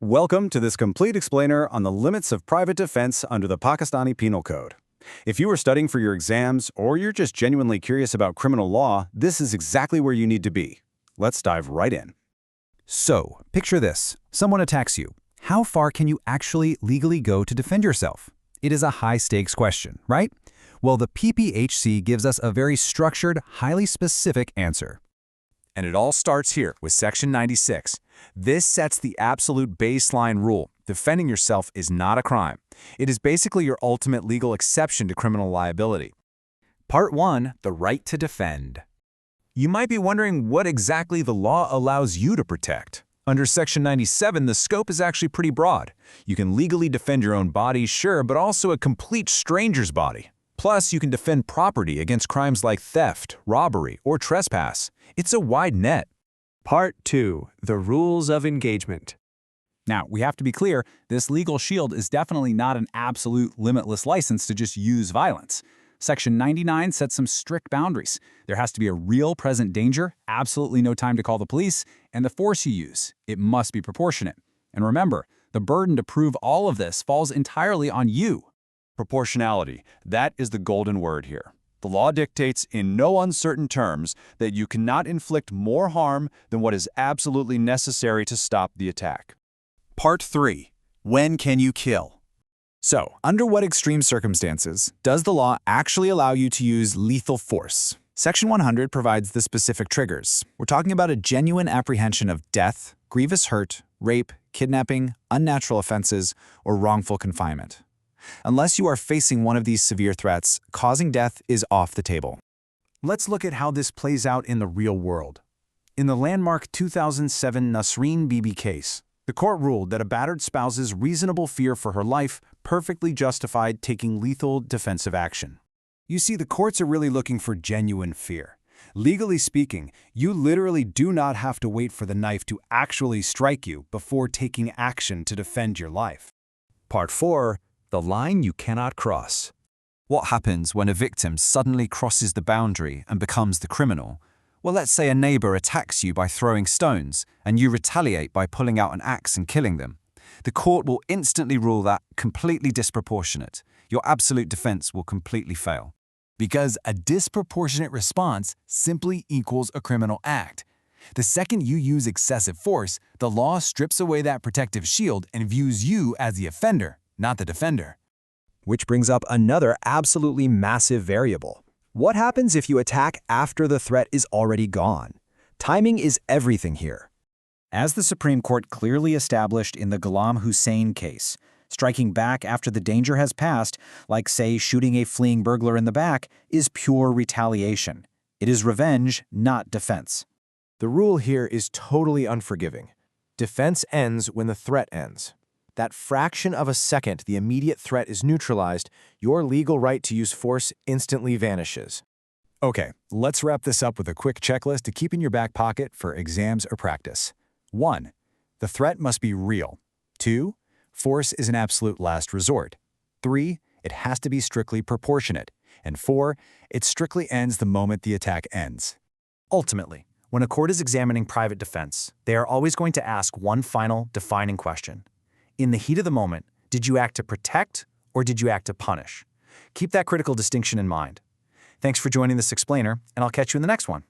Welcome to this complete explainer on the limits of private defense under the Pakistani Penal Code. If you are studying for your exams or you're just genuinely curious about criminal law, this is exactly where you need to be. Let's dive right in. So, picture this. Someone attacks you. How far can you actually legally go to defend yourself? It is a high-stakes question, right? Well, the PPC gives us a very structured, highly specific answer. And it all starts here with Section 96. This sets the absolute baseline rule. Defending yourself is not a crime. It is basically your ultimate legal exception to criminal liability. Part 1. The right to defend. You might be wondering what exactly the law allows you to protect. Under Section 97, the scope is actually pretty broad. You can legally defend your own body, sure, but also a complete stranger's body. Plus, you can defend property against crimes like theft, robbery, or trespass. It's a wide net. Part 2. The Rules of Engagement. Now, we have to be clear, this legal shield is definitely not an absolute limitless license to just use violence. Section 99 sets some strict boundaries. There has to be a real present danger, absolutely no time to call the police, and the force you use, it must be proportionate. And remember, the burden to prove all of this falls entirely on you. Proportionality. That is the golden word here. The law dictates in no uncertain terms that you cannot inflict more harm than what is absolutely necessary to stop the attack. Part 3. When can you kill? So, under what extreme circumstances does the law actually allow you to use lethal force? Section 100 provides the specific triggers. We're talking about a genuine apprehension of death, grievous hurt, rape, kidnapping, unnatural offenses, or wrongful confinement. Unless you are facing one of these severe threats, causing death is off the table. Let's look at how this plays out in the real world. In the landmark 2007 Nasreen Bibi case, the court ruled that a battered spouse's reasonable fear for her life perfectly justified taking lethal defensive action. You see, the courts are really looking for genuine fear. Legally speaking, you literally do not have to wait for the knife to actually strike you before taking action to defend your life. Part 4. The line you cannot cross. What happens when a victim suddenly crosses the boundary and becomes the criminal? Well, let's say a neighbor attacks you by throwing stones, and you retaliate by pulling out an axe and killing them. The court will instantly rule that completely disproportionate. Your absolute defense will completely fail. Because a disproportionate response simply equals a criminal act. The second you use excessive force, the law strips away that protective shield and views you as the offender, not the defender. Which brings up another absolutely massive variable. What happens if you attack after the threat is already gone? Timing is everything here. As the Supreme Court clearly established in the Ghulam Hussein case, striking back after the danger has passed, like, say, shooting a fleeing burglar in the back, is pure retaliation. It is revenge, not defense. The rule here is totally unforgiving. Defense ends when the threat ends. That fraction of a second the immediate threat is neutralized, your legal right to use force instantly vanishes. Okay, let's wrap this up with a quick checklist to keep in your back pocket for exams or practice. 1. The threat must be real. 2. Force is an absolute last resort. 3. It has to be strictly proportionate. And 4. It strictly ends the moment the attack ends. Ultimately, when a court is examining private defense, they are always going to ask one final, defining question. In the heat of the moment, did you act to protect or did you act to punish? Keep that critical distinction in mind. Thanks for joining this explainer, and I'll catch you in the next one.